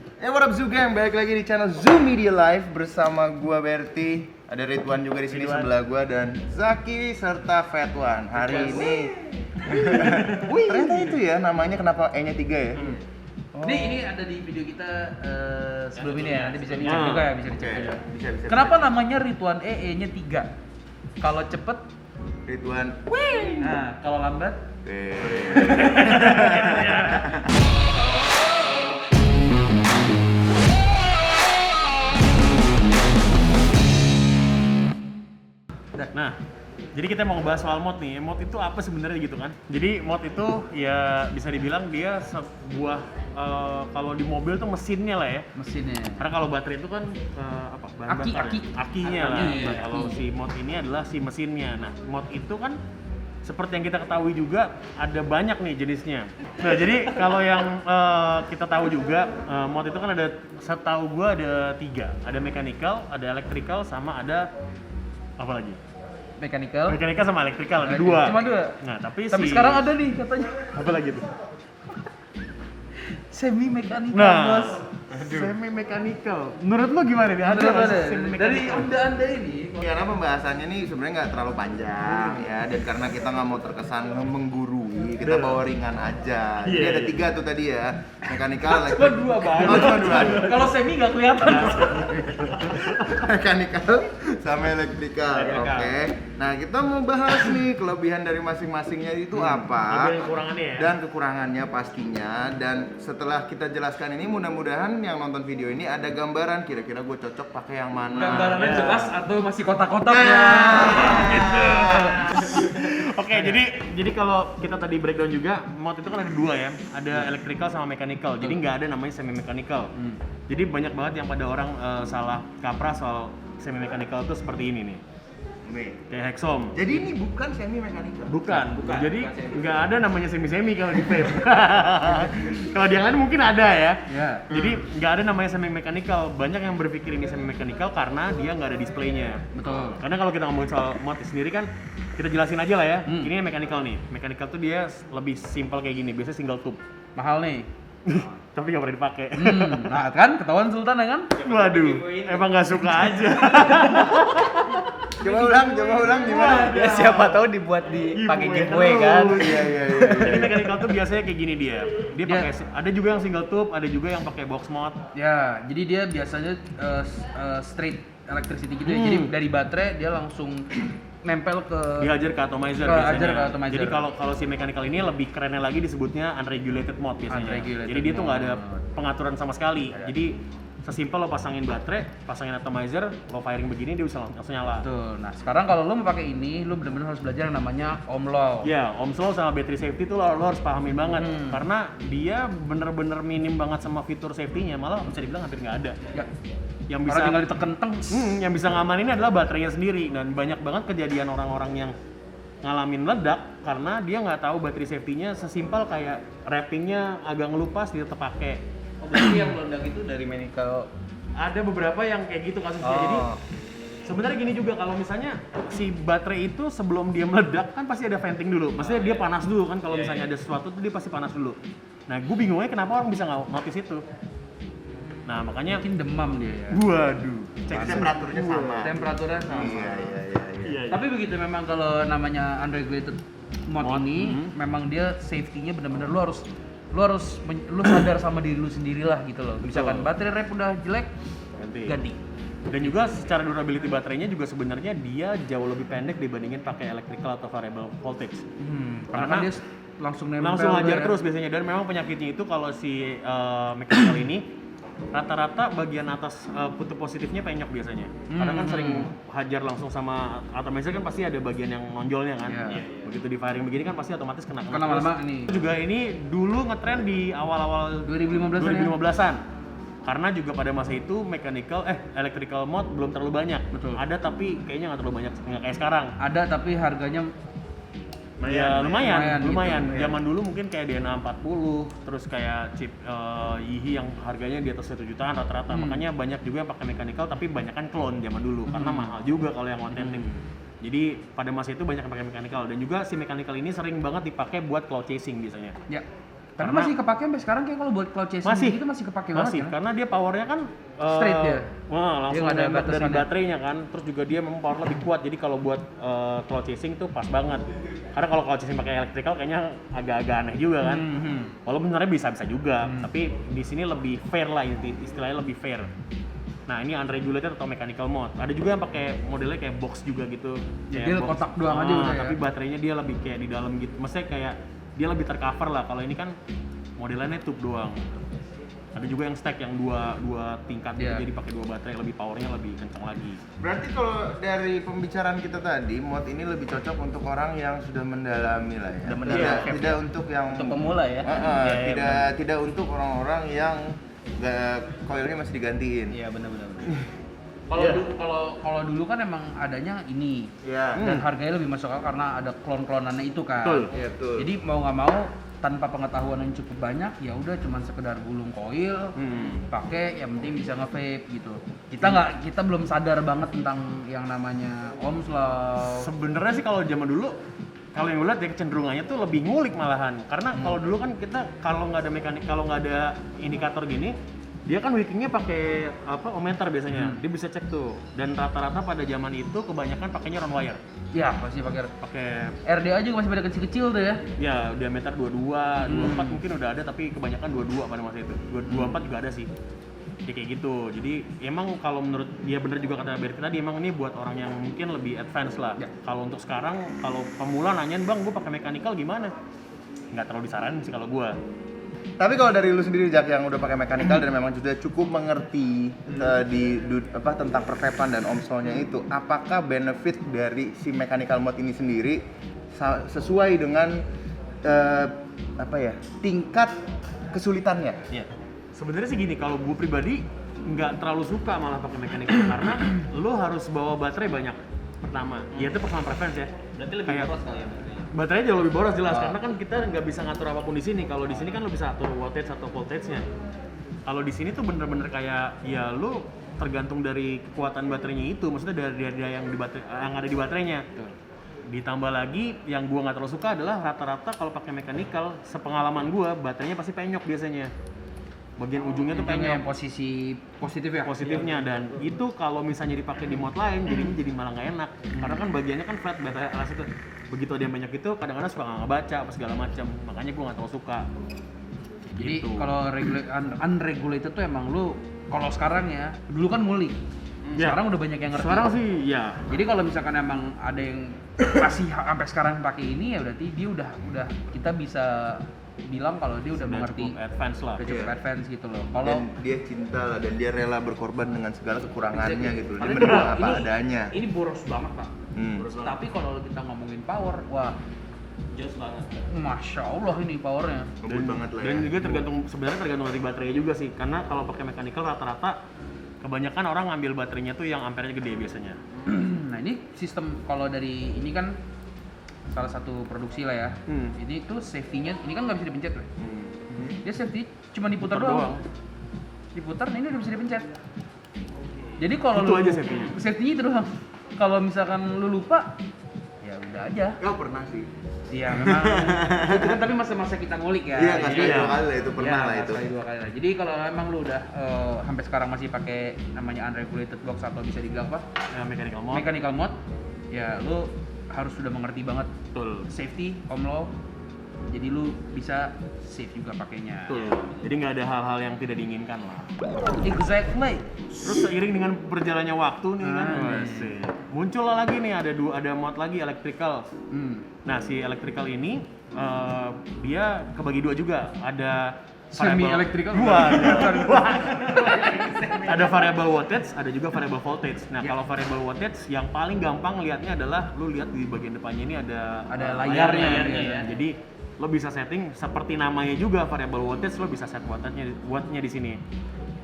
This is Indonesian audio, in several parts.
What up Zoo Gang, balik lagi di channel Zoo Media Live bersama gua Berti. Ada Ridwan juga di sini sebelah gua dan Zaki serta Fetwan. Hari ini ternyata itu ya namanya, kenapa E-nya 3 ya? Ini ada di video kita sebelum ini ya, nanti bisa dicek juga ya, bisa dicek juga. Bisa. Kenapa namanya Ridwan E-nya 3? Kalau cepet, Ridwan. nah kalau lambat, Nah, jadi kita mau ngebahas soal mod nih. Mod itu apa sebenarnya gitu kan? Jadi mod itu ya bisa dibilang dia sebuah kalau di mobil tuh mesinnya lah ya. mesinnya. Karena kalau baterai itu kan apa? Bahan bakar. Akinya lah. Akinya, Nah, kalau si mod ini adalah si mesinnya. Nah, mod itu kan seperti yang kita ketahui juga ada banyak nih jenisnya. Nah, jadi kalau yang kita tahu juga mod itu kan ada, setahu gua ada 3. Ada mechanical, ada electrical, sama ada apa lagi? Mechanical. Mechanical sama electrical ada 2. Cuma 2. Nah, tapi sekarang ada nih katanya apa lagi tuh? semi mechanical, Nah, bos. semi mechanical. Menurut lo gimana nih? Ada Ada. nggak semi Dari mechanical? anda ini, Karena pembahasannya nih sebenarnya nggak terlalu panjang ya, dan karena kita nggak mau terkesan menggurui, kita bawa ringan aja. Jadi Iya, ada iya. 3 tuh tadi ya, mechanical, cuma 2 bahan. Oh, cuma 2. Kalau semi nggak kelihatan. Mechanical sama electrical. Electrical. Oke. Nah, kita mau bahas nih kelebihan dari masing-masingnya itu apa, Kelebihan kekurangannya ya? dan kekurangannya pastinya. Dan setelah kita jelaskan ini, mudah-mudahan yang nonton video ini ada gambaran kira-kira gue cocok pakai yang mana. Gambarannya Ya. jelas atau masih kotak-kotak ya? Oke, jadi kalau kita tadi breakdown juga, mod itu kan ada 2 ya, ada electrical sama mechanical. Jadi nggak ada namanya semi mechanical. Jadi banyak banget yang pada orang salah kaprah soal semi mechanical itu seperti ini nih, Nih. kayak Hexom. Jadi ini bukan semi mechanical. Bukan. Bukan Jadi semi. nggak ada namanya semi kalau di vape. Kalau di yang lain mungkin ada ya. Ya. Jadi nggak ada namanya semi mechanical. Banyak yang berpikir ini semi mechanical karena dia nggak ada displaynya. Betul. Karena kalau kita ngomongin soal mod sendiri kan, kita jelasin aja lah ya. Hmm. Ini mechanical nih. Mechanical tuh dia lebih simple kayak gini. Biasanya single tube. Mahal nih. Tapi nggak pernah dipakai. Nah kan ketahuan Sultan ya kan? Waduh, emang nggak suka aja. Coba ulang gimana? Ya siapa tahu dibuat di pakai giveaway kan. Iya. Jadi mechanical tuh biasanya kayak gini dia. Dia Dia- pakai, ada juga yang single tube, ada juga yang pakai box mod. Ya, jadi dia biasanya straight electricity gitu ya. Jadi dari baterai dia langsung nempel ke Dihajar ke atomizer Ke biasanya. hajar ke atomizer. Jadi kalau si mechanical ini lebih kerennya lagi disebutnya unregulated mode biasanya. Unregulated Jadi dia tuh nggak ada mode. pengaturan sama sekali. Jadi sesimpel lo pasangin baterai, pasangin atomizer, lo firing begini dia bisa langsung nyala. Tuh. Nah, sekarang kalau lu mau pakai ini, lu benar-benar harus belajar yang namanya Ohm law. Ya, Ohm's law sama battery safety tuh lo harus pahamin banget. Karena dia bener-bener minim banget sama fitur safety-nya, malah bisa dibilang hampir nggak ada. Ya. Yang Karena bisa tinggal ditekan teng. yang bisa ngamanin adalah baterainya sendiri, dan banyak banget kejadian orang-orang yang ngalamin meledak karena dia nggak tahu baterai safety-nya. Sesimpel kayak wrappingnya agak ngelupas, dia tetap pakai. Oh, berarti yang meledak itu dari mechanical. Ada beberapa yang kayak gitu kasusnya. Jadi sebenarnya gini juga, kalau misalnya si baterai itu sebelum dia meledak kan pasti ada venting dulu. Maksudnya dia panas dulu kan, kalau misalnya ada sesuatu tuh dia pasti panas dulu. Nah, gue bingungnya kenapa orang bisa nggak notice itu. Nah, makanya Mungkin demam dia ya. waduh, Cek temperaturnya sama. Temperaturnya sama. Iya. Tapi begitu memang kalau namanya unregulated mod ini, memang dia safety-nya benar-benar lu sadar sama diri lu sendirilah gitu loh. Misalkan baterai rep udah jelek, ganti. Dan juga secara durability baterainya juga sebenarnya dia jauh lebih pendek dibandingin pakai electrical atau variable voltage. Karena kan dia langsung nempel. Langsung hajar ya. terus biasanya, dan memang penyakitnya itu kalau si mechanical ini rata-rata bagian atas kutub positifnya penyok biasanya. Karena kan sering hajar langsung sama atomizer kan pasti ada bagian yang nonjolnya kan. Iya. Begitu di firing begini kan pasti otomatis kena. Karena lama-lama ini. Juga ini dulu ngetren di awal-awal 2015-an ya? 2015-an. Karena juga pada masa itu electrical mod belum terlalu banyak. Betul. Ada tapi kayaknya nggak terlalu banyak, nggak kayak sekarang. Ada tapi harganya Ya lumayan. gitu. Zaman dulu mungkin kayak DNA 40, terus kayak chip Yihi yang harganya di atas 1 jutaan rata-rata. Makanya banyak juga yang pakai mechanical, tapi banyak kan clone zaman dulu karena mahal juga kalau yang authentic. Jadi pada masa itu banyak yang pakai mechanical, dan juga si mechanical ini sering banget dipakai buat cloud chasing biasanya. ya Tapi Karena- masih kepake sampai sekarang kayak kalau buat cloud chasing itu masih kepake banget masih kan? karena dia powernya kan Straight dia? wah, langsung nggak ada nembak dari batasannya. baterainya kan, terus juga dia memang power lebih kuat, jadi kalau buat cloud chasing tuh pas banget. Karena kalau cloud chasing pakai electrical kayaknya agak-agak aneh juga kan. Walaupun sebenarnya bisa juga, tapi di sini lebih fair lah, istilahnya lebih fair. Nah ini unregulated atau mechanical mode. Ada juga yang pakai modelnya kayak box juga gitu. Ya, Kayak dia box. kotak doang aja udah ya. Tapi baterainya dia lebih kayak di dalam gitu. Maksudnya kayak dia lebih tercover lah. Kalau ini kan modelannya tube doang. Ada juga yang stack yang dua tingkat gitu, Iya. jadi pakai 2 baterai, lebih powernya lebih kencang lagi. Berarti kalau dari pembicaraan kita tadi, mod ini lebih cocok untuk orang yang sudah mendalami lah ya. Sudah mendalami. Tidak untuk yang Untuk pemula ya. tidak untuk orang-orang yang koilnya masih digantiin. Iya benar-benar. Kalau dulu kan emang adanya ini. Iya. Dan harganya lebih masuk akal karena ada klon-klonannya itu kan. Betul. Iya, betul. Jadi mau nggak mau tanpa pengetahuan yang cukup banyak ya udah cuman sekedar gulung koil, pakai yang penting bisa nge-vape gitu. Kita belum sadar banget tentang yang namanya Ohm's Law. Sebenarnya sih kalau zaman dulu, kalau yang gue lihat ya kecenderungannya tuh lebih ngulik malahan. Karena kalau dulu kan kita kalau nggak ada indikator gini, dia kan wickingnya pakai ohmmeter biasanya. Dia bisa cek tuh. Dan rata-rata pada zaman itu kebanyakan pakainya round wire. Ya pasti pakai Pakai RDA juga masih pada kecil-kecil tuh ya. ya diameter 22, 24 mungkin udah ada, tapi kebanyakan 22 pada masa itu. 24 juga ada sih. Ya kayak gitu. Jadi emang kalau menurut dia bener juga kata Berti tadi, emang ini buat orang yang mungkin lebih advance lah. Ya. Kalau untuk sekarang, kalau pemula nanyain, "Bang, gue pakai mechanical gimana?" Nggak terlalu disaranin sih kalau gue. Tapi kalau dari lu sendiri Jack yang udah pakai mechanical dan memang sudah cukup mengerti tentang pervapean dan Ohm's Law-nya itu, apakah benefit dari si mechanical mode ini sendiri sesuai dengan tingkat kesulitannya? Iya. Sebenarnya sih gini, kalau gue pribadi nggak terlalu suka malah pakai mechanical karena lo harus bawa baterai banyak. Pertama, ya itu personal preference ya. Berarti lebih Kayak- boros kali ya baterainya. Baterainya jauh lebih boros jelas, karena kan kita nggak bisa ngatur apapun di sini. Kalau di sini kan lo bisa atur wattage atau voltage-nya. Kalau di sini tuh bener-bener kayak ya lo tergantung dari kekuatan baterainya itu, maksudnya dari yang yang ada di baterainya. Ditambah lagi yang gua nggak terlalu suka adalah rata-rata kalau pakai mechanical, sepengalaman gua baterainya pasti penyok biasanya. Bagian ujungnya tuh Intinya yang penyok. posisi positif ya. Positifnya, dan itu kalau misalnya dipakai di mod lain jadinya jadi malah nggak enak karena kan bagiannya kan flat baterai alas itu, begitu ada yang banyak itu kadang-kadang suka nggak ngebaca apa segala macam, makanya gue nggak terlalu suka. Jadi Gitu. kalau unregulated tuh emang lu kalau sekarang ya, dulu kan ngulik. Ya. Sekarang udah banyak yang ngerti. Sekarang sih ya Jadi kalau misalkan emang ada yang masih sampai sekarang pakai ini ya berarti dia udah kita bisa bilang kalau dia udah mengerti, cukup advance lah. udah cukup Iya. advance gitu loh. Kalau Dan dia cinta lah dan dia rela berkorban dengan segala kekurangannya Exactly. gitu. Dia Karena menerima ini- apa adanya. Ini boros banget pak. Boros banget. Tapi kalau kita ngomongin power, wah, Jos banget. masya Allah ini powernya. Ngebut banget lah Dan ya. juga sebenarnya tergantung dari baterainya juga sih, karena kalau pakai mechanical rata-rata kebanyakan orang ngambil baterainya tuh yang ampernya gede biasanya. Nah ini sistem kalau dari ini kan salah satu produksi lah ya. Ini tuh safety-nya, ini kan nggak bisa dipencet loh. Dia safety cuma diputar Putar doang. doang. Diputar, nah ini udah bisa dipencet. Jadi kalau Itu lu aja safety-nya. Safety-nya itu doang. Kalau misalkan lu lupa, ya udah aja. Kau pernah sih. Iya memang. Itu kan tapi masa-masa kita ngulik ya. Iya, nggak Jadi- sekali dua kali lah itu pernah Iya, lah itu. sekali dua kali lah. Jadi kalau emang lu udah sampai sekarang masih pakai namanya unregulated box atau bisa dibilang apa? Mechanical mode. Mechanical mode, ya lu harus sudah mengerti banget Betul. safety, Ohm's Law. Jadi lu bisa safe juga pakainya. Betul. Jadi nggak ada hal-hal yang tidak diinginkan lah. Exactly. Terus seiring dengan berjalannya waktu nih kan, asik. Muncul lah lagi nih ada mod lagi electrical. Nah si electrical ini dia kebagi dua juga. Ada Semi variable- electrical. Dua. Ada variable wattage, ada juga variable voltage. Nah Ya. kalau variable wattage yang paling gampang lihatnya adalah lu lihat di bagian depannya ini ada layarnya, layarnya. ya. Jadi lo bisa setting seperti namanya juga variable wattage, lo bisa set wattnya di sini.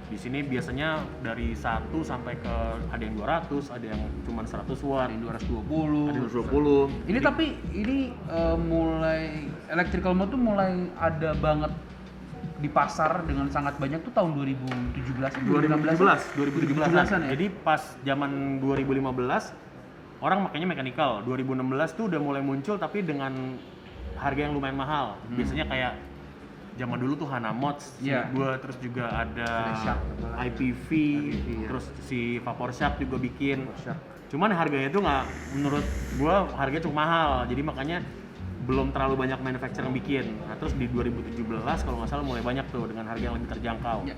Di sini biasanya dari 1 sampai ke ada yang 200, ada yang cuma 100 watt, Ada yang 220. ada yang 220. Ini tapi ini mulai electrical mode tuh mulai ada banget di pasar dengan sangat banyak tuh tahun 2017 2017 ya. Jadi pas zaman 2015 orang makanya mechanical. 2016 tuh udah mulai muncul tapi dengan harga yang lumayan mahal. Biasanya kayak zaman dulu tuh Hana Mods, Iya. gue terus juga ada Shark, IPV, ya. terus si Vapor Shark juga bikin. Shark. Cuman harganya itu nggak, menurut gue harganya cukup mahal, jadi makanya belum terlalu banyak manufacturer yang bikin. Nah terus di 2017 kalau nggak salah mulai banyak tuh dengan harga yang lebih terjangkau. Iya.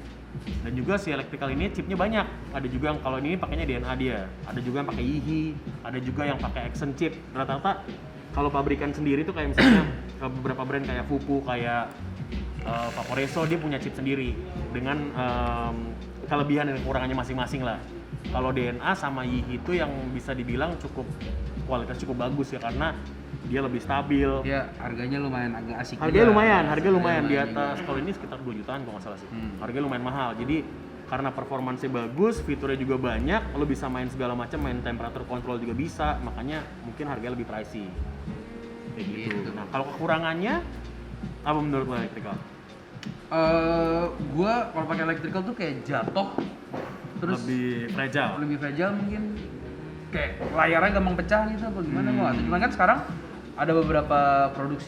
Dan juga si electrical ini chipnya banyak. Ada juga yang kalau ini pakainya DNA dia, ada juga yang pakai Yihi, ada juga yang pakai Exxon chip. Rata-rata kalau pabrikan sendiri tuh kayak misalnya beberapa brand kayak Fupu, kayak Vaporeso, dia punya chip sendiri dengan kelebihan dan kekurangannya masing-masing lah. Kalau DNA sama Yihi itu yang bisa dibilang kualitas cukup bagus ya, karena dia lebih stabil. Ya, harganya lumayan agak asik. Harganya juga. lumayan di lumayan atas. juga. Kalau ini sekitar 2 jutaan kalau nggak salah sih. Hmm. Harganya lumayan mahal. Jadi karena performansnya bagus, fiturnya juga banyak, lo bisa main segala macam, main temperature control juga bisa, makanya mungkin harganya lebih pricey. Kayak gitu. Gitu. Nah, kalau kekurangannya apa menurut lo electrical? Gua kalau pakai electrical tuh kayak jatuh, terus lebih fragile. fragile mungkin, kayak layarnya gampang pecah gitu apa gimana gua nggak tahu. Cuman kan sekarang ada beberapa produk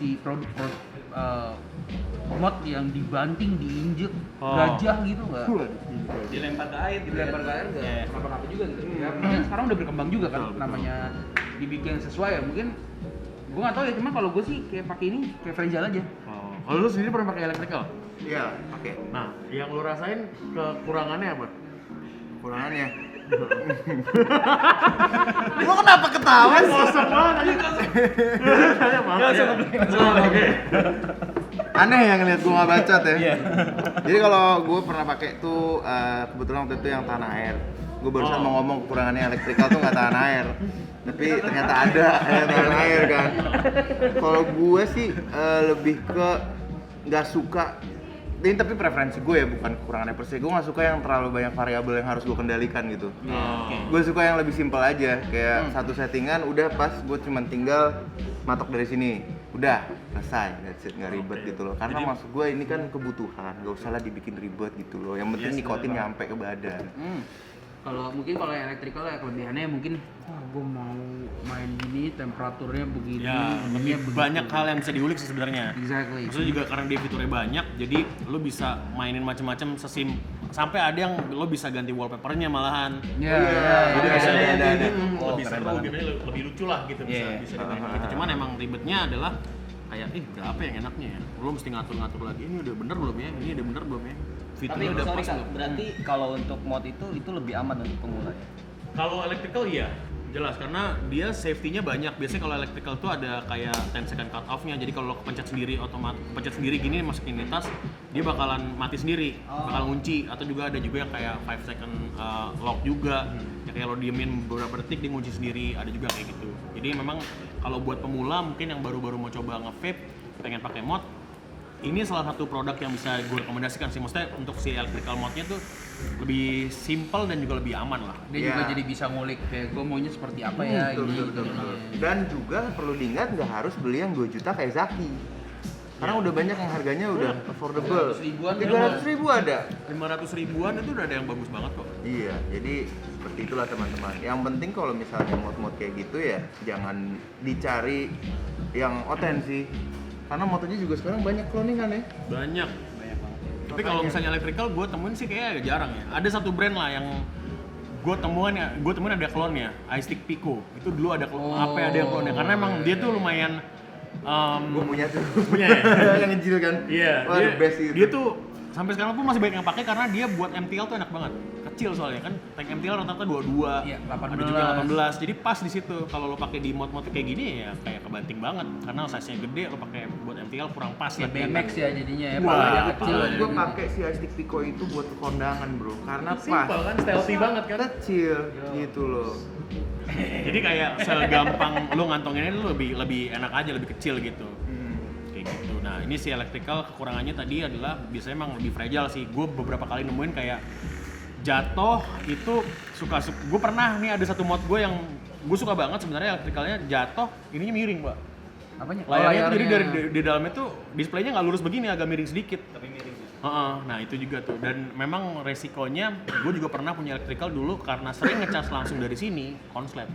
mod yang dibanting, diinjek, gajah gitu nggak? Dilempar ke air gitu. Dilempar ke air nggak Iya. kenapa-napa juga gitu. Ya, mungkin sekarang udah berkembang juga kan, Betul. namanya dibikin sesuai ya. Mungkin gua nggak tahu ya, cuma kalau gua sih kayak pakai ini kayak fragile aja. Oh. Kalau lu sendiri pernah pakai electrical? Iya, oke. Nah, yang lu rasain kekurangannya apa? Kekurangannya. Lo kenapa ketawa sih? Kosong banget aja. Saya maaf. Oke. Aneh ya ngeliat gue nggak bacot ya. Jadi kalau gue pernah pakai tuh kebetulan waktu itu yang tahan air. Gue barusan mau ngomong kekurangannya electrical tuh nggak tahan air. Tapi ternyata ada yang tahan air kan. Kalau gue sih lebih ke nggak suka. Ini tapi preferensi gue ya, bukan kekurangannya per se. Gue nggak suka yang terlalu banyak variabel yang harus gue kendalikan gitu. Gue suka yang lebih simpel aja, kayak satu settingan udah pas, gue cuma tinggal matok dari sini, udah selesai, that's it, nggak ribet gitu loh. Karena maksud gue ini kan kebutuhan, nggak usah lah dibikin ribet gitu loh. Yang penting nikotin nyampe ke badan. Kalau yang electrical ya kelebihannya mungkin, gue mau main gini, temperaturnya begini, Ya, ininya lebih begitu. banyak hal yang bisa diulik sih sebenarnya. Exactly. Maksudnya juga karena dia fiturnya banyak, jadi lo bisa mainin macam-macam sampai ada yang lo bisa ganti wallpapernya malahan. Ya, Iya, Jadi ada, misalnya ada. lebih seru, lebih lucu lah gitu, bisa dimainin gitu. Cuman emang ribetnya adalah kayak berapa yang enaknya ya? Lo mesti ngatur-ngatur lagi, ini udah bener belum ya? Ini udah bener belum ya? Tapi Fiturnya udah sorry pas Kak, belum? berarti kalau untuk mod itu lebih aman untuk pemula ya? Kalau electrical iya, jelas karena dia safety-nya banyak. Biasanya kalau electrical tuh ada kayak 10 second cut off-nya. Jadi kalau lo kepencet sendiri kepencet sendiri gini masukin di tas, dia bakalan mati sendiri, bakal ngunci. Atau juga ada juga yang kayak 5 second lock juga. Ya kayak lo diemin beberapa detik dia ngunci sendiri, ada juga kayak gitu. Jadi memang kalau buat pemula mungkin yang baru-baru mau coba nge-vape, pengen pakai mod, ini salah satu produk yang bisa gue rekomendasikan sih. Maksudnya untuk si electrical modnya tuh lebih simple dan juga lebih aman lah. dia Iya. juga jadi bisa ngulik kayak gue maunya seperti apa ya Betul, ini betul, gitu. betul, betul. Dan juga perlu diingat nggak harus beli yang 2 juta kayak Zaki. Karena udah banyak yang harganya udah affordable. 300 ribuan 300 ribu ada. 500 ribuan itu udah ada yang bagus banget kok. Iya, jadi seperti itulah teman-teman. Yang penting kalau misalnya mod-mod kayak gitu ya jangan dicari yang otensi. Karena motonya juga sekarang banyak cloningan ya. Banyak. Banyak banget. Tapi kalau misalnya electrical gue temuin sih kayaknya agak jarang ya. Ada satu brand lah yang gue temuin ada klonnya, iStick Pico. Itu dulu ada ada yang klonnya karena emang dia tuh lumayan Gue punya tuh. punya ya. yang ngecil kan. Iya. Wah, the best itu. Dia tuh sampai sekarang pun masih banyak yang pakai karena dia buat MTL tuh enak banget. Kecil soalnya kan tank MTL rata-rata 22. Iya, Ada juga 18. Jadi pas di situ. Kalau lo pakai di mod-mod kayak gini ya kayak kebanting banget karena size-nya gede, lo pakai buat MTL kurang pas Ya lah. BMX ya jadinya ya, Wah, palanya kecil. palanya. aja. Gue pakai si iStick Pico itu buat ke kondangan bro. Karena pas. kan, stealthy banget kan. Kecil gitu loh. Jadi kayak segampang lo ngantonginnya lo lebih enak aja, lebih kecil gitu. Kayak gitu. Nah ini si electrical kekurangannya tadi adalah biasanya emang lebih fragile sih. Gue beberapa kali nemuin kayak jatuh itu gue pernah nih ada satu mod gue yang gue suka banget sebenarnya electricalnya jatuh ininya miring Pak. Apanya? Layarnya tuh jadi dari di dalamnya tuh displaynya nggak lurus begini, agak miring sedikit. Tapi miring sih. Nah itu juga tuh, dan memang resikonya gue juga pernah punya electrical dulu karena sering ngecas langsung dari sini konslet.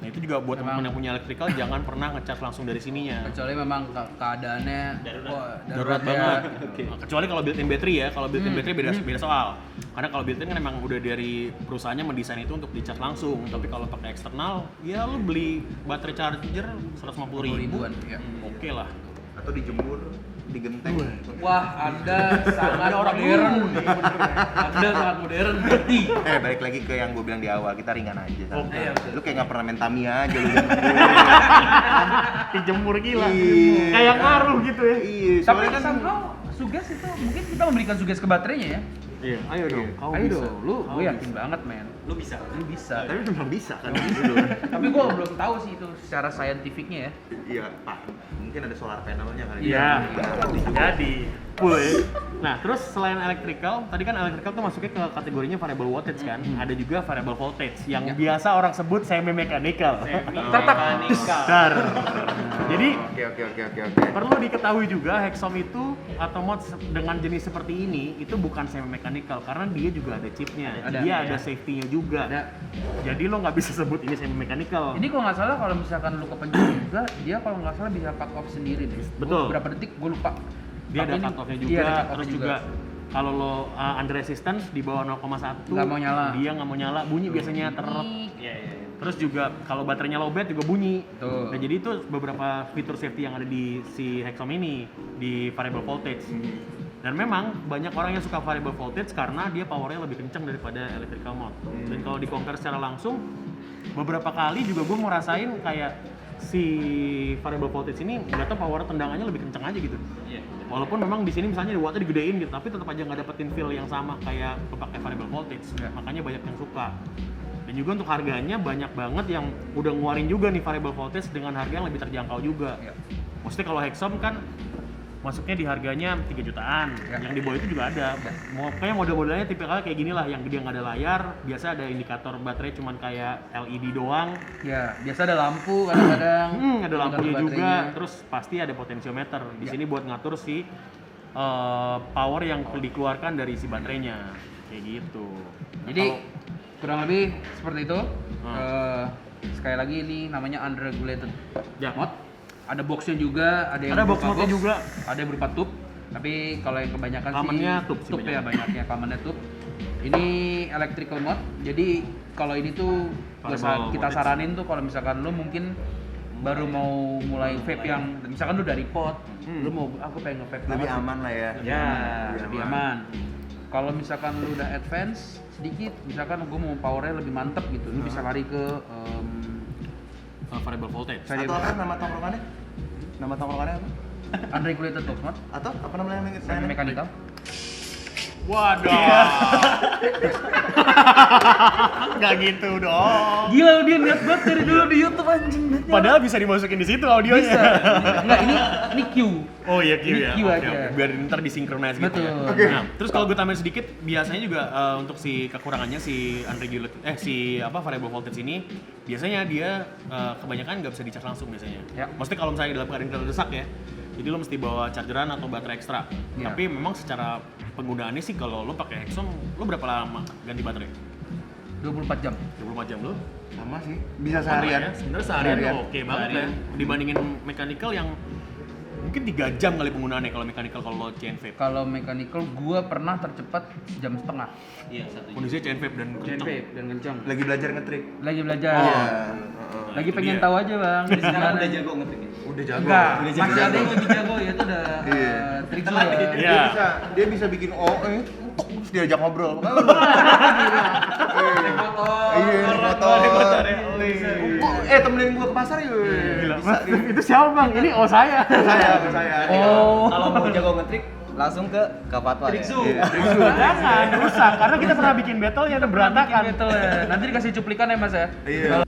Nah itu juga buat teman-teman yang punya electrical jangan pernah ngecas langsung dari sininya. Kecuali memang keadaannya Darurat banget. Kecuali kalau built-in battery ya, kalau built-in battery beda soal. Karena kalau built-in kan emang udah dari perusahaannya mendesain itu untuk dicas langsung. Tapi kalau pakai eksternal, ya lu beli baterai charger 150.000. Ya. Oke lah. Atau dijemur, digenteng. Wah, Anda sangat modern. Anda sangat modern, berarti. Balik lagi ke yang gue bilang di awal, kita ringan aja. Iya, betul. Lu kayak nggak pernah main Tamiya aja lu. Dijemur gila. Iya. Kayak ngaruh gitu ya. Iya, Tapi soalnya kan somehow suges itu mungkin kita memberikan suges ke baterainya ya. Iya, ayo dong. Kau Ayo bisa. dong, lu Kau gue yakin bisa. banget men. Lu bisa. Lu bisa. tapi memang bisa kan gitu. Tapi gue belum tahu sih itu secara saintifiknya ya. Iya, Pak. Mungkin ada solar panelnya kali. Iya, Ya. jadi cool ya. Nah, terus selain electrical, tadi kan electrical tuh masuknya ke kategorinya variable wattage kan. Ada juga variable voltage yang biasa orang sebut semi mechanical. Dar. Jadi Oke. perlu diketahui juga Hexom itu atau mod dengan jenis seperti ini itu bukan semi mechanical karena dia juga ada chipnya, dia ada safety-nya juga. Ada. Jadi lo nggak bisa sebut ini semi mechanical. Ini kalau nggak salah kalau misalkan lu kepencet juga, dia kalau nggak salah bisa cut off sendiri deh. Betul. Berapa detik gue lupa. Dia ada Tapi cut off-nya iya, juga, ada cut off terus juga kalau lo under resistance di bawah 0,1 Nggak mau nyala. dia nggak mau nyala, bunyi biasanya Iya. terus juga kalau baterainya lowbat juga bunyi. Tuh. Nah jadi itu beberapa fitur safety yang ada di si Hexom ini di variable voltage. Dan memang banyak orang yang suka variable voltage karena dia powernya lebih kencang daripada electrical mode. Dan kalau di compare secara langsung, beberapa kali juga gue ngerasain kayak si variable voltage ini nggak tahu power tendangannya lebih kencang aja gitu. Walaupun memang di sini misalnya wattnya digedein gitu, tapi tetap aja nggak dapetin feel yang sama kayak pakai variable voltage. Makanya banyak yang suka. Dan juga untuk harganya banyak banget yang udah ngeluarin juga nih variable voltage dengan harga yang lebih terjangkau juga. Maksudnya kalau Hexom kan masuknya di harganya 3 jutaan, yang di bawah itu juga ada. Kayak model-modelnya tipikalnya kayak gini lah, yang dia nggak ada layar, biasa ada indikator baterai cuman kayak LED doang. Ya, biasa ada lampu kadang-kadang. Ada lampunya indikator juga, baterainya. terus pasti ada potentiometer. Di sini buat ngatur si power yang dikeluarkan dari si baterainya, kayak gitu. Jadi kurang lebih seperti itu. Hmm. Sekali lagi ini namanya unregulated Ya. mod. Ada boxnya juga, ada yang Ada berupa box-modnya juga. ada yang berupa tube. Tapi kalau yang kebanyakan Commonnya sih tube sih ya banyaknya commonnya tube. Ini electrical mod. Jadi kalau ini tuh Variable kita voltage. saranin tuh kalau misalkan lu mungkin baru mau mulai vape yang misalkan lu dari pot, lu mau aku pengen nge-vape Lebih banget. aman lah ya. Ya, lebih aman. Kalau misalkan lu udah advance sedikit, misalkan gue mau powernya lebih mantep gitu, lu bisa lari ke Variable voltage. Atau apa nama tongkrongannya? Nama tongkrongannya apa? unregulated box mod, Atau apa namanya yang semi mechanical. Waduh. Nggak gitu dong. Gila lu dia niat banget dari dulu di YouTube anjing. Padahal bisa dimasukin di situ audionya. Bisa. Enggak, ini Q. Oh iya Q Ini ya. Q Oke, aja. oke. Biar ntar disinkronize gitu ya. Betul. Oke. Nah, terus kalau gue tambahin sedikit, biasanya juga untuk si kekurangannya si unregulated variable voltage ini, biasanya dia kebanyakan nggak bisa dicas langsung biasanya. Ya. Maksudnya kalau misalnya dalam keadaan terdesak ya, jadi lo mesti bawa chargeran atau baterai ekstra. Ya. Tapi memang secara penggunaannya sih kalau lo pakai Hexom, lo berapa lama ganti baterai? 24 jam. 24 jam lo? Sama sih. Bisa seharian. Sebenarnya seharian Seharian. oke banget ya. Dibandingin mechanical yang mungkin 3 jam kali penggunaannya kalau mechanical kalau lo chain vape. Kalau mechanical gua pernah tercepat sejam setengah. Iya, satu. Kondisinya chain vape dan Chain kenceng. vape dan kencang. Lagi belajar ngetrik. Lagi belajar. Iya. Lagi itu pengen dia. tahu aja bang. Di Sekarang mana? udah jago ngetik ya? Udah jago. Enggak, Udah masih ada yang lebih jago ya itu udah Iya. trik Telat gua. dikit. Iya. Dia bisa bikin terus diajak ngobrol. Naik motor. Iya, motor. Temenin gua ke pasar yuk. Gila, Bisa, Mas, dia. itu siapa bang? Ini saya. Saya. Oh. Kalau mau jago ngetrik, langsung ke Kapatwa ya. Iya. Jangan rusak karena kita pernah bikin battle yang berantakan. Betul ya. Nanti dikasih cuplikan ya mas ya. Iya.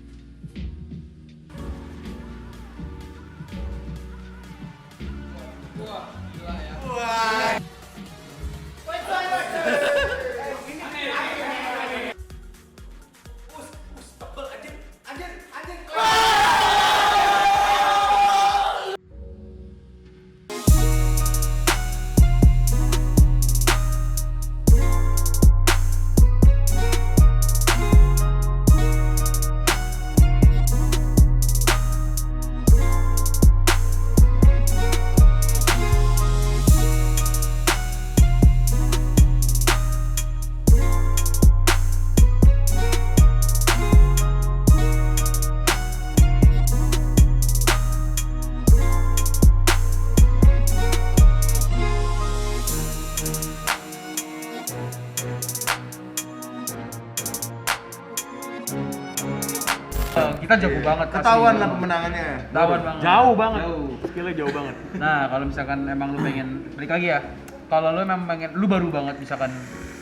Kita jago banget. Ketahuan asli. lah pemenangannya. Ketahuan banget. Jauh banget. Jauh. Skillnya jauh banget. Nah, kalau misalkan emang lu pengen balik lagi ya. Kalau lu memang pengen, lu baru banget misalkan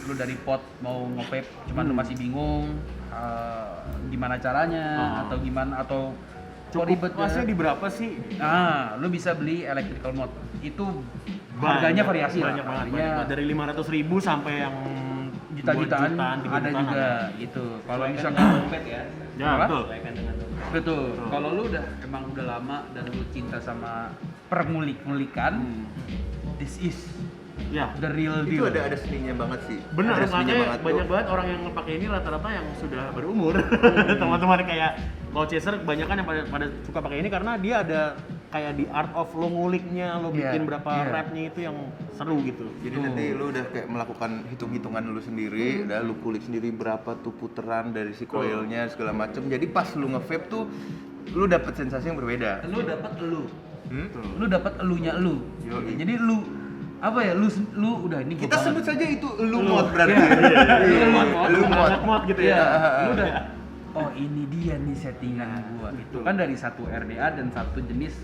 lu dari pot mau nge-vape, cuman lu masih bingung gimana caranya atau gimana atau kok ribet Masnya di berapa sih? Nah, lu bisa beli electrical mod. Itu harganya variasi banyak lah. banget, Harganya banyak banget. Dari 500.000 sampai yang juta-jutaan 3 ada jutaan juga gitu. Kalau misalkan dompet ya. Ya, Apa? betul. Sesuaikan dengan dompet. betul. Kalau lu emang udah lama dan lu cinta sama permulik-mulikan, this is Ya, the real Itu deal. ada seninya banget sih. bener, Ada seninya makanya banget tuh. banyak banget orang yang pakai ini rata-rata yang sudah berumur. Teman-teman kayak Low Chaser kebanyakan yang pada suka pakai ini karena dia ada kayak di art of lo nguliknya, lo Iya, bikin berapa iya. rapnya itu yang seru gitu. Jadi nanti lu udah kayak melakukan hitung-hitungan lu sendiri, udah lu kulik sendiri berapa tuh puteran dari si coilnya segala macem. Jadi pas lu nge-vape tuh lu dapet sensasi yang berbeda. Lu dapat elu. Hmm? Lu dapat elunya elu. Yoi. Jadi lu apa ya? Lu udah ini gua Kita banget. sebut saja itu lu mod berarti. Iya, mod. Lu mod. Anak mod gitu Iya, ya. lu udah oh ini dia nih settingan gua. Itu kan dari satu RDA dan satu jenis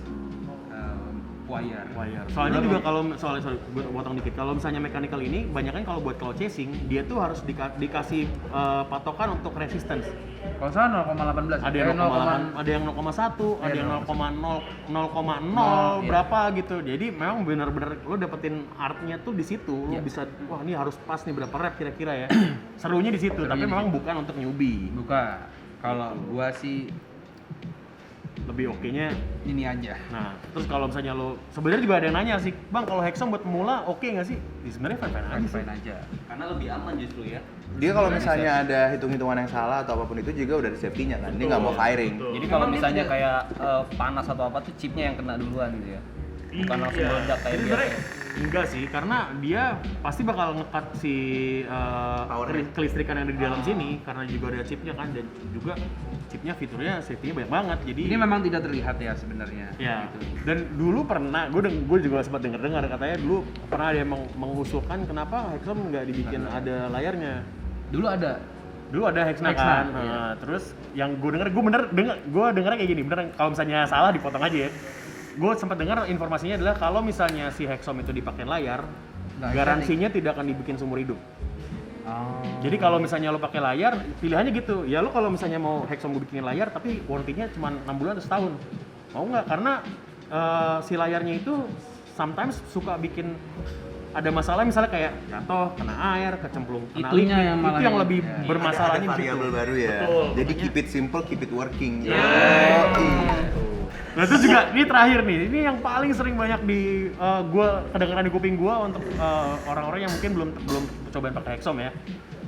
wire. Soalnya juga kalau sorry gue potong dikit. Kalau misalnya mechanical ini, banyak kan kalau buat cloud chasing, dia tuh harus dikasih patokan untuk resistance. Kalau salah 0,18. Ada yang 0,8, ada yang 0,1, ada yang 0,0 iya. berapa gitu. Jadi memang benar-benar lo dapetin artnya tuh di situ. Lo Iya. bisa wah ini harus pas nih berapa rep kira-kira ya. Serunya di situ, Serunya tapi di memang situ. bukan untuk newbie. Buka. Kalau gua sih Lebih oke-nya. ini aja. Nah, terus kalau misalnya lo sebenarnya juga ada yang nanya sih, "Bang, kalau Hexom buat pemula oke nggak sih?" Ya, sebenarnya fine-fine aja sih. Fine aja. Karena lebih aman justru ya. Dia kalau misalnya ada hitung-hitungan yang salah atau apapun itu juga udah ada safety-nya kan. Dia nggak mau firing. Jadi kalau Memang dia misalnya tidak- kayak panas atau apa tuh chipnya yang kena duluan gitu ya. Bukan langsung Iya. meledak kayak Jadi biasa. sebenarnya enggak sih, karena dia pasti bakal nge-cut si Powernya. kelistrikan yang ada di dalam sini karena juga ada chipnya kan, dan juga chipnya fiturnya safety-nya banyak banget. Jadi Ini memang tidak terlihat ya sebenarnya. ya. Gitu. Dan dulu pernah gue juga sempat dengar katanya dulu pernah ada yang mengusulkan kenapa Hexom nggak dibikin ada layarnya. Dulu ada. Dulu ada Hexna Hexna, kan. iya. Nah, terus yang gue dengarnya kayak gini, bener kalau misalnya salah dipotong aja ya. Gue sempat dengar informasinya adalah kalau misalnya si Hexom itu dipakai layar, Nggak garansinya tidak akan dibikin seumur hidup. Oh. Jadi kalau misalnya lo pakai layar, pilihannya gitu. Ya lo kalau misalnya mau Hexom gue bikinin layar, tapi warranty-nya cuma 6 bulan atau setahun. Mau nggak? Karena si layarnya itu sometimes suka bikin ada masalah, misalnya kayak jatuh, kena air, kecemplung, kena Itunya listrik. yang malah Itu yang ini. lebih Ya. bermasalahnya ada di situ. variabel baru ya. Betul. Jadi Makanya- keep it simple, keep it working. Ya. Yoi. Nah itu juga, ini terakhir nih, ini yang paling sering banyak di gua kedengeran di kuping gua untuk orang-orang yang mungkin belum cobain pakai Hexom ya.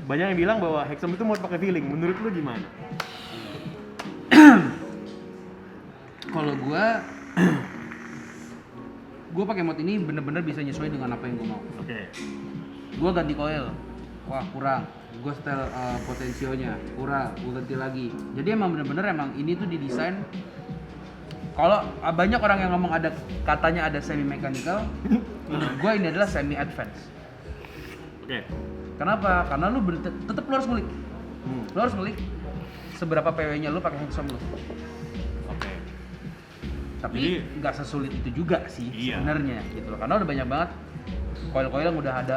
Banyak yang bilang bahwa Hexom itu mau pakai feeling. Menurut lu gimana? Kalau gua pakai mod ini bener-bener bisa nyesuai dengan apa yang gua mau. Oke. Gua ganti coil, wah kurang. Gua setel potensionya, kurang. Gua ganti lagi. Jadi emang bener-bener emang ini tuh didesain. Kalau banyak orang yang ngomong ada katanya ada semi mechanical, menurut gua ini adalah semi advance. Oke. Kenapa? Karena lu tetap lu harus ngulik. Hmm. Lu harus ngulik seberapa PW-nya lu pakai Hexom lu. Oke. Tapi Jadi- nggak sesulit itu juga sih Iya. sebenarnya gitu loh. Karena udah banyak banget coil-coil yang udah ada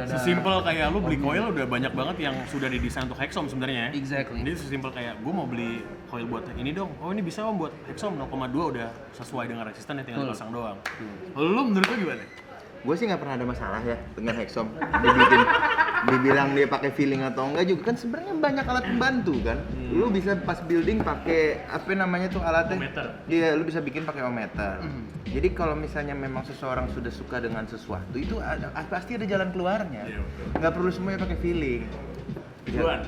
Sesimpel kayak lu beli coil udah banyak banget yang sudah didesain untuk Hexom sebenarnya ya. Exactly. Jadi sesimpel kayak gue mau beli coil buat ini dong. Oh ini bisa om buat Hexom 0,2 udah sesuai dengan resistannya, tinggal Betul. dipasang doang. Lu menurut lu gimana? Gue sih nggak pernah ada masalah ya dengan Hexom. Dibilang dia pakai feeling atau enggak juga kan sebenarnya banyak alat pembantu kan. Lu bisa pas building pakai apa namanya tuh alatnya? Ohmmeter. Iya, lu bisa bikin pakai ohmmeter. Jadi kalau misalnya memang seseorang sudah suka dengan sesuatu itu pasti ada jalan keluarnya. Iya, betul. Nggak perlu semuanya pakai feeling. Duluan.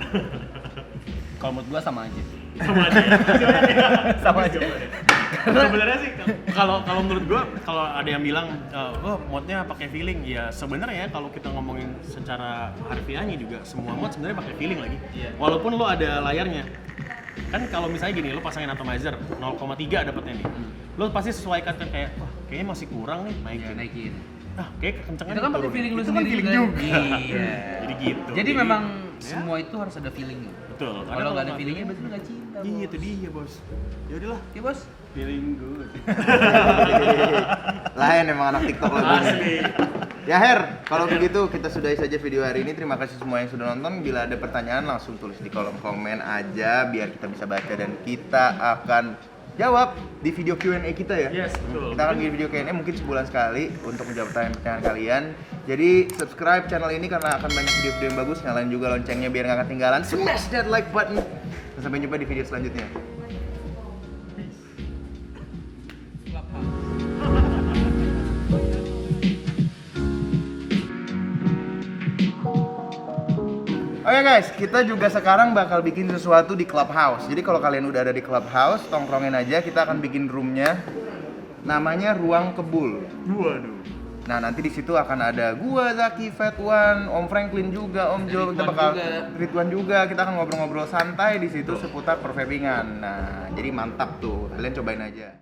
Kalau menurut gua sama aja. Sama aja. Sama aja. Sebenarnya sih kalau menurut gua kalau ada yang bilang oh modnya pakai feeling, ya sebenarnya kalau kita ngomongin secara harfiahnya juga semua mod sebenarnya pakai feeling lagi. Iya. Walaupun lo ada layarnya. Kan kalau misalnya gini, lo pasangin atomizer 0,3 dapatnya nih. Lo pasti sesuaikan kan kayak wah kayaknya masih kurang nih, Ya, naikin. naikin. Kayak kekencengan Itu kan pakai feeling lu itu kan sendiri feeling kan? juga. Iya. Jadi gitu. Jadi memang Semua itu harus ada feelingnya. Betul. Kalau nggak ada feelingnya berarti lu nggak cinta. Iya, Bos. itu dia, Bos. Ya udahlah. Ya bos. Feeling good. Lain emang anak TikTok lagunya. Asli. Ya Her, kalau begitu kita sudahi saja video hari ini. Terima kasih semua yang sudah nonton. Bila ada pertanyaan langsung tulis di kolom komen aja biar kita bisa baca dan kita akan jawab di video Q&A kita ya. Yes, betul. Kita akan bikin video Q&A mungkin sebulan sekali untuk menjawab pertanyaan kalian. Jadi subscribe channel ini karena akan banyak video-video yang bagus. Nyalain juga loncengnya biar nggak ketinggalan. Smash that like button. Dan sampai jumpa di video selanjutnya. Oke guys, kita juga sekarang bakal bikin sesuatu di Clubhouse. Jadi kalau kalian udah ada di Clubhouse, tongkrongin aja. Kita akan bikin roomnya, namanya Ruang Kebul. Waduh. Nah nanti di situ akan ada gua, Zaki, Fetwan, Om Franklin juga, Om Jo, kita bakal Ridwan juga. Kita akan ngobrol-ngobrol santai di situ seputar perfabingan. Nah jadi mantap tuh, kalian cobain aja.